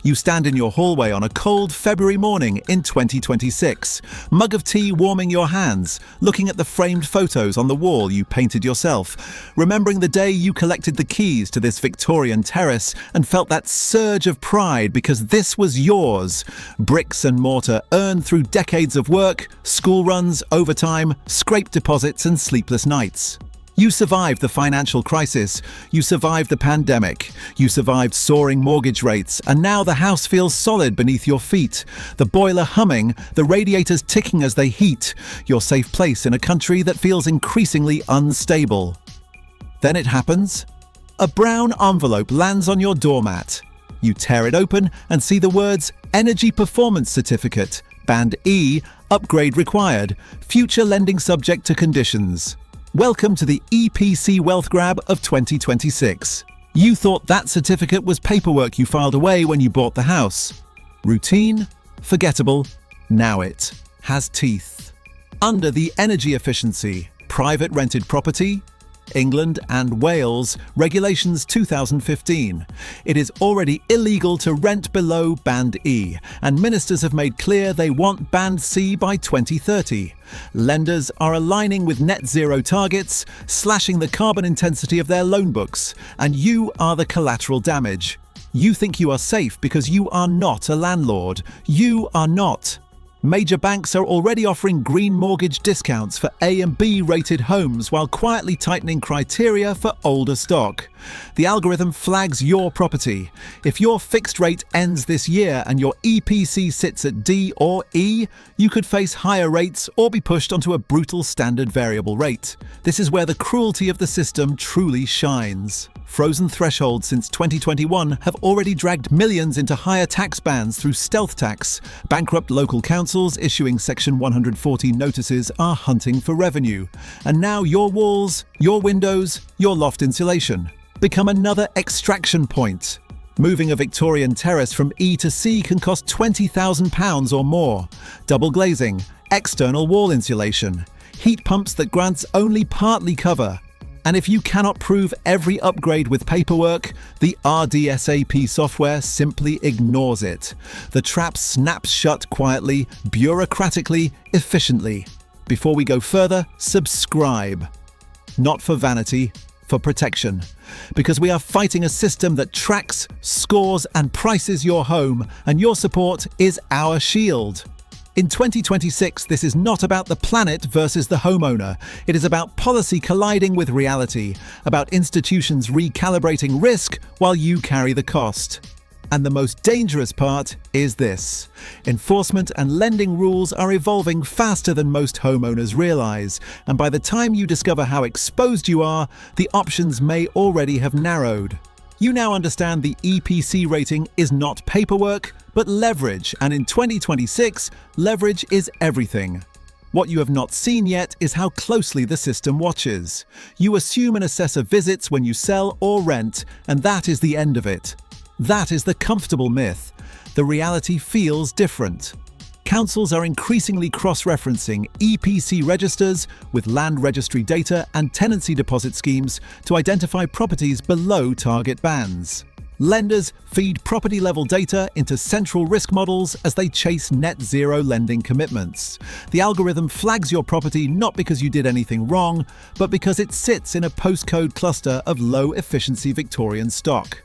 You stand in your hallway on a cold February morning in 2026, mug of tea warming your hands, looking at the framed photos on the wall you painted yourself, remembering the day you collected the keys to this Victorian terrace and felt that surge of pride because this was yours. Bricks and mortar earned through decades of work, school runs, overtime, scraped deposits and sleepless nights. You survived the financial crisis, you survived the pandemic, you survived soaring mortgage rates, and now the house feels solid beneath your feet, the boiler humming, the radiators ticking as they heat, your safe place in a country that feels increasingly unstable. Then it happens. A brown envelope lands on your doormat. You tear it open and see the words Energy Performance Certificate, Band E, Upgrade Required, Future Lending Subject to Conditions. Welcome to the EPC Wealth Grab of 2026. You thought that certificate was paperwork you filed away when you bought the house. Routine, forgettable, now it has teeth. Under the Energy Efficiency, Private Rented Property, England and Wales Regulations 2015. It is already illegal to rent below Band E, and ministers have made clear they want Band C by 2030. Lenders are aligning with net zero targets, slashing the carbon intensity of their loan books, and you are the collateral damage. You think you are safe because you are not a landlord. You are not. Major banks are already offering green mortgage discounts for A and B rated homes while quietly tightening criteria for older stock. The algorithm flags your property. If your fixed rate ends this year and your EPC sits at D or E, you could face higher rates or be pushed onto a brutal standard variable rate. This is where the cruelty of the system truly shines. Frozen thresholds since 2021 have already dragged millions into higher tax bands through stealth tax. Bankrupt local councils issuing Section 140 notices are hunting for revenue. And now your walls, your windows, your loft insulation become another extraction point. Moving a Victorian terrace from E to C can cost £20,000 or more. Double glazing, external wall insulation, heat pumps that grants only partly cover. And if you cannot prove every upgrade with paperwork, the RDSAP software simply ignores it. The trap snaps shut quietly, bureaucratically, efficiently. Before we go further, subscribe. Not for vanity, for protection. Because we are fighting a system that tracks, scores, and prices your home, and your support is our shield. In 2026, this is not about the planet versus the homeowner. It is about policy colliding with reality, about institutions recalibrating risk while you carry the cost. And the most dangerous part is this. Enforcement and lending rules are evolving faster than most homeowners realize, and by the time you discover how exposed you are, the options may already have narrowed. You now understand the EPC rating is not paperwork, but leverage, and in 2026, leverage is everything. What you have not seen yet is how closely the system watches. You assume an assessor visits when you sell or rent, and that is the end of it. That is the comfortable myth. The reality feels different. Councils are increasingly cross-referencing EPC registers with land registry data and tenancy deposit schemes to identify properties below target bands. Lenders feed property-level data into central risk models as they chase net zero lending commitments. The algorithm flags your property not because you did anything wrong, but because it sits in a postcode cluster of low-efficiency Victorian stock.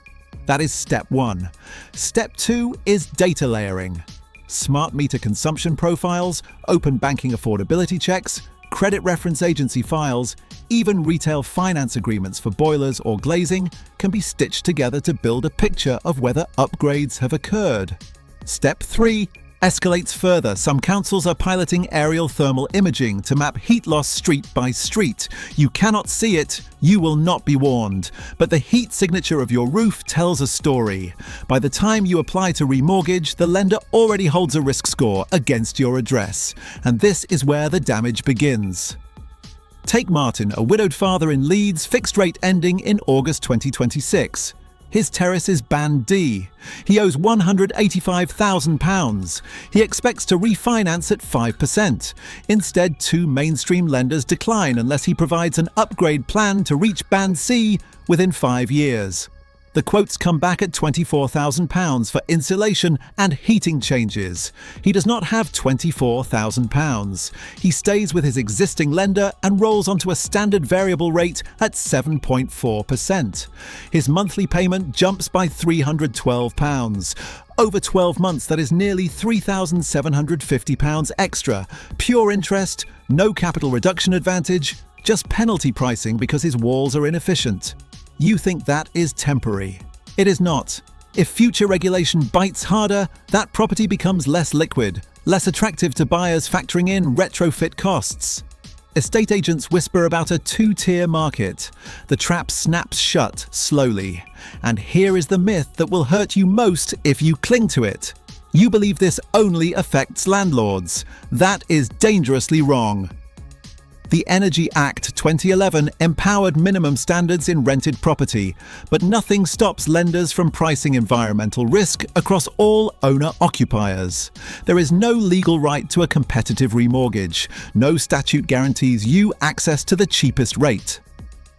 That is step 1. Step 2 is data layering. Smart meter consumption profiles, open banking affordability checks, credit reference agency files, even retail finance agreements for boilers or glazing can be stitched together to build a picture of whether upgrades have occurred. Step 3 escalates further. Some councils are piloting aerial thermal imaging to map heat loss street by street. You cannot see it, you will not be warned. But the heat signature of your roof tells a story. By the time you apply to remortgage, the lender already holds a risk score against your address. And this is where the damage begins. Take Martin, a widowed father in Leeds, fixed rate ending in August 2026. His terrace is Band D. He owes £185,000. He expects to refinance at 5%. Instead, 2 mainstream lenders decline unless he provides an upgrade plan to reach Band C within 5 years. The quotes come back at £24,000 for insulation and heating changes. He does not have £24,000. He stays with his existing lender and rolls onto a standard variable rate at 7.4%. His monthly payment jumps by £312. Over 12 months, that is nearly £3,750 extra. Pure interest, no capital reduction advantage, just penalty pricing because his walls are inefficient. You think that is temporary. It is not. If future regulation bites harder, that property becomes less liquid, less attractive to buyers factoring in retrofit costs. Estate agents whisper about a two-tier market. The trap snaps shut slowly. And here is the myth that will hurt you most if you cling to it. You believe this only affects landlords. That is dangerously wrong. The Energy Act 2011 empowered minimum standards in rented property, but nothing stops lenders from pricing environmental risk across all owner-occupiers. There is no legal right to a competitive remortgage. No statute guarantees you access to the cheapest rate.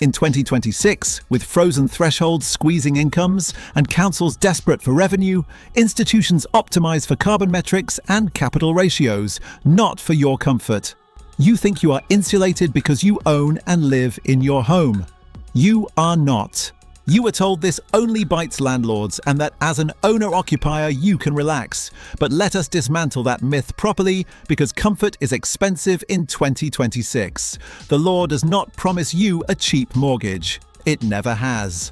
In 2026, with frozen thresholds squeezing incomes and councils desperate for revenue, institutions optimize for carbon metrics and capital ratios, not for your comfort. You think you are insulated because you own and live in your home. You are not. You were told this only bites landlords and that as an owner-occupier you can relax. But let us dismantle that myth properly because comfort is expensive in 2026. The law does not promise you a cheap mortgage. It never has.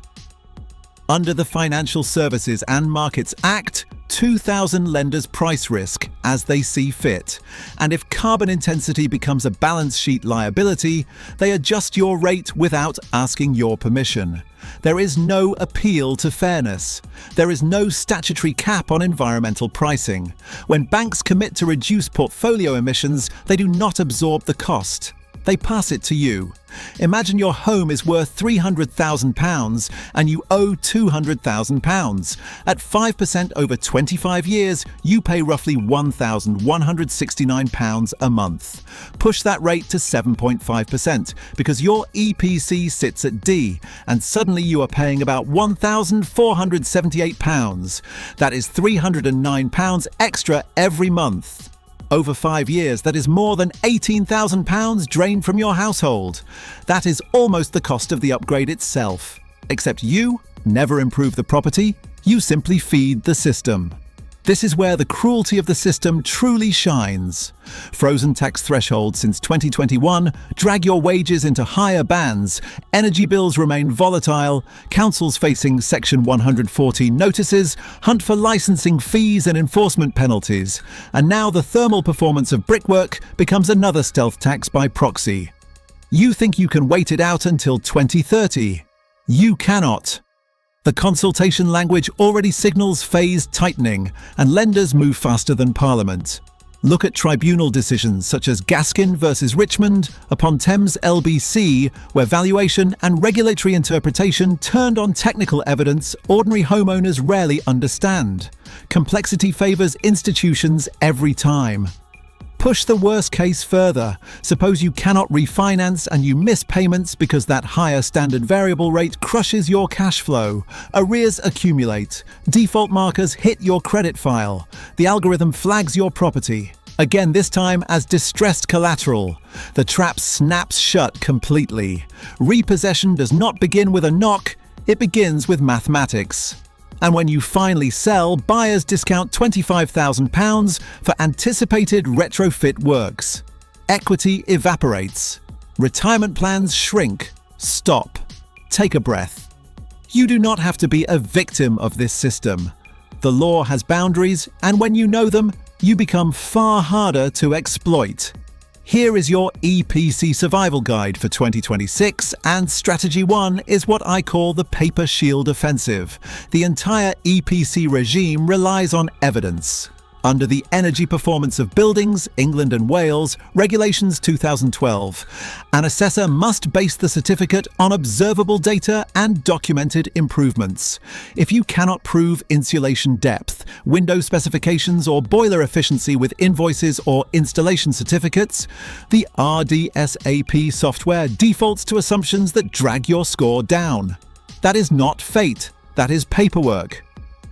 Under the Financial Services and Markets Act, 2,000 lenders price risk as they see fit. And if carbon intensity becomes a balance sheet liability, they adjust your rate without asking your permission. There is no appeal to fairness. There is no statutory cap on environmental pricing. When banks commit to reduce portfolio emissions, they do not absorb the cost. They pass it to you. Imagine your home is worth £300,000 and you owe £200,000. At 5% over 25 years, you pay roughly £1,169 a month. Push that rate to 7.5% because your EPC sits at D, and suddenly you are paying about £1,478. That is £309 extra every month. Over 5 years, that is more than £18,000 drained from your household. That is almost the cost of the upgrade itself. Except you never improve the property, you simply feed the system. This is where the cruelty of the system truly shines. Frozen tax thresholds since 2021 drag your wages into higher bands, energy bills remain volatile, councils facing Section 114 notices, hunt for licensing fees and enforcement penalties, and now the thermal performance of brickwork becomes another stealth tax by proxy. You think you can wait it out until 2030? You cannot. The consultation language already signals phased tightening, and lenders move faster than Parliament. Look at tribunal decisions such as Gaskin versus Richmond upon Thames LBC, where valuation and regulatory interpretation turned on technical evidence ordinary homeowners rarely understand. Complexity favours institutions every time. Push the worst case further. Suppose you cannot refinance and you miss payments because that higher standard variable rate crushes your cash flow. Arrears accumulate. Default markers hit your credit file. The algorithm flags your property. Again, this time as distressed collateral. The trap snaps shut completely. Repossession does not begin with a knock, it begins with mathematics. And when you finally sell, buyers discount £25,000 for anticipated retrofit works. Equity evaporates. Retirement plans shrink. Stop. Take a breath. You do not have to be a victim of this system. The law has boundaries, and when you know them, you become far harder to exploit. Here is your EPC survival guide for 2026, and strategy 1 is what I call the paper shield offensive. The entire EPC regime relies on evidence. Under the Energy Performance of Buildings, England and Wales, Regulations 2012, an assessor must base the certificate on observable data and documented improvements. If you cannot prove insulation depth, window specifications or boiler efficiency with invoices or installation certificates, the RDSAP software defaults to assumptions that drag your score down. That is not fate. That is paperwork.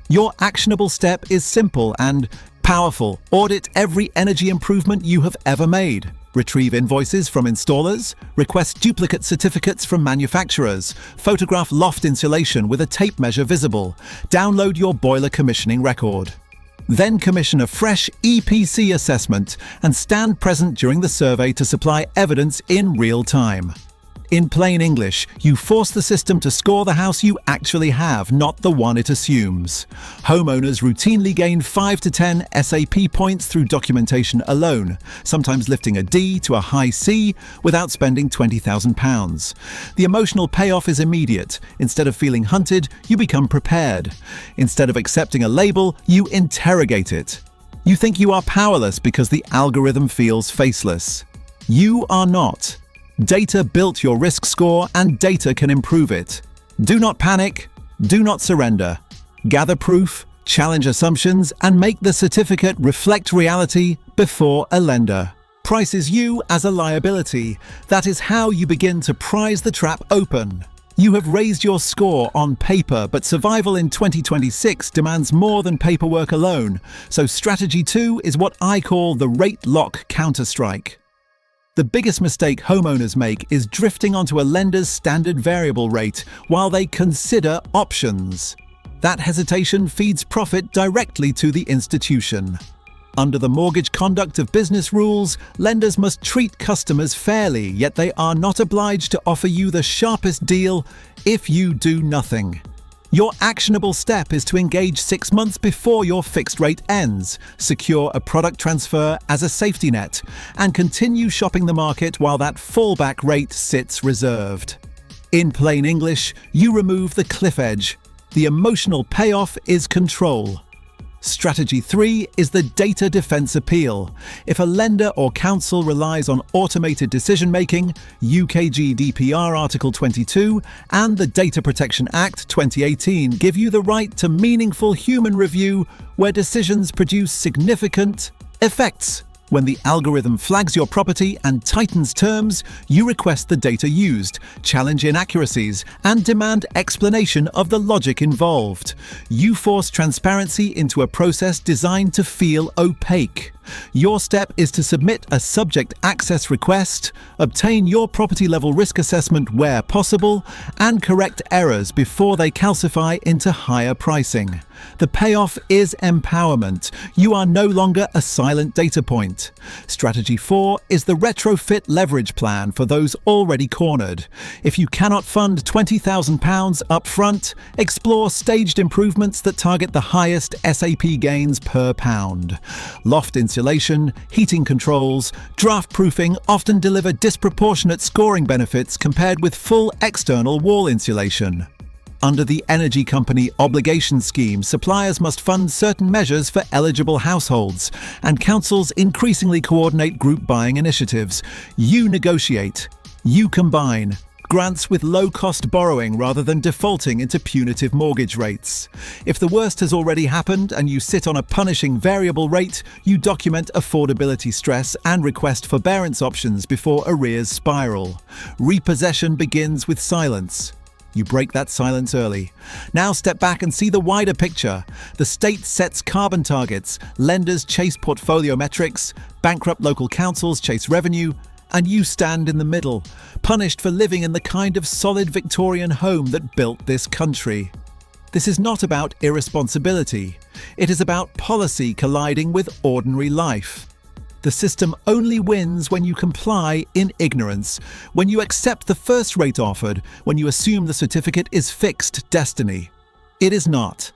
Your actionable step is simple and powerful. Audit every energy improvement you have ever made. Retrieve invoices from installers, request duplicate certificates from manufacturers, photograph loft insulation with a tape measure visible, download your boiler commissioning record. Then commission a fresh EPC assessment and stand present during the survey to supply evidence in real time. In plain English, you force the system to score the house you actually have, not the one it assumes. Homeowners routinely gain 5 to 10 SAP points through documentation alone, sometimes lifting a D to a high C without spending £20,000. The emotional payoff is immediate. Instead of feeling hunted, you become prepared. Instead of accepting a label, you interrogate it. You think you are powerless because the algorithm feels faceless. You are not. Data built your risk score, and data can improve it. Do not panic. Do not surrender. Gather proof, challenge assumptions, and make the certificate reflect reality before a lender prices you as a liability. That is how you begin to prise the trap open. You have raised your score on paper, but survival in 2026 demands more than paperwork alone. So strategy 2 is what I call the rate lock counterstrike. The biggest mistake homeowners make is drifting onto a lender's standard variable rate while they consider options. That hesitation feeds profit directly to the institution. Under the mortgage conduct of business rules, lenders must treat customers fairly, yet they are not obliged to offer you the sharpest deal if you do nothing. Your actionable step is to engage 6 months before your fixed rate ends, secure a product transfer as a safety net, and continue shopping the market while that fallback rate sits reserved. In plain English, you remove the cliff edge. The emotional payoff is control. Strategy 3 is the data defense appeal. If a lender or council relies on automated decision-making, UK GDPR Article 22 and the Data Protection Act 2018 give you the right to meaningful human review where decisions produce significant effects. When the algorithm flags your property and tightens terms, you request the data used, challenge inaccuracies, and demand explanation of the logic involved. You force transparency into a process designed to feel opaque. Your step is to submit a subject access request, obtain your property level risk assessment where possible, and correct errors before they calcify into higher pricing. The payoff is empowerment. You are no longer a silent data point. Strategy 4 is the retrofit leverage plan for those already cornered. If you cannot fund £20,000 up front, explore staged improvements that target the highest SAP gains per pound. Loft insulation, heating controls, draft proofing often deliver disproportionate scoring benefits compared with full external wall insulation. Under the Energy Company Obligation Scheme, suppliers must fund certain measures for eligible households, and councils increasingly coordinate group buying initiatives. You negotiate. You combine. Grants with low-cost borrowing rather than defaulting into punitive mortgage rates. If the worst has already happened and you sit on a punishing variable rate, you document affordability stress and request forbearance options before arrears spiral. Repossession begins with silence. You break that silence early. Now step back and see the wider picture. The state sets carbon targets, lenders chase portfolio metrics, bankrupt local councils chase revenue, and you stand in the middle, punished for living in the kind of solid Victorian home that built this country. This is not about irresponsibility. It is about policy colliding with ordinary life. The system only wins when you comply in ignorance, when you accept the first rate offered, when you assume the certificate is fixed destiny. It is not.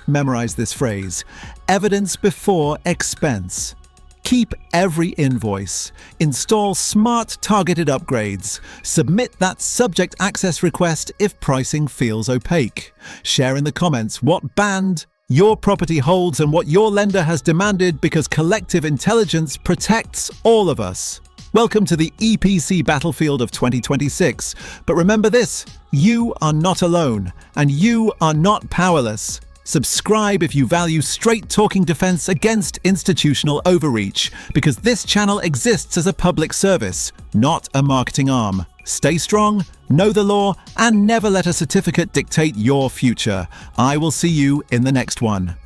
Memorize this phrase: evidence before expense. Keep every invoice. Install smart targeted upgrades. Submit that subject access request if pricing feels opaque. Share in the comments what band your property holds and what your lender has demanded, because collective intelligence protects all of us. Welcome to the EPC battlefield of 2026. But remember this: you are not alone, and you are not powerless. Subscribe if you value straight-talking defense against institutional overreach, because this channel exists as a public service, not a marketing arm. Stay strong, know the law, and never let a certificate dictate your future. I will see you in the next one.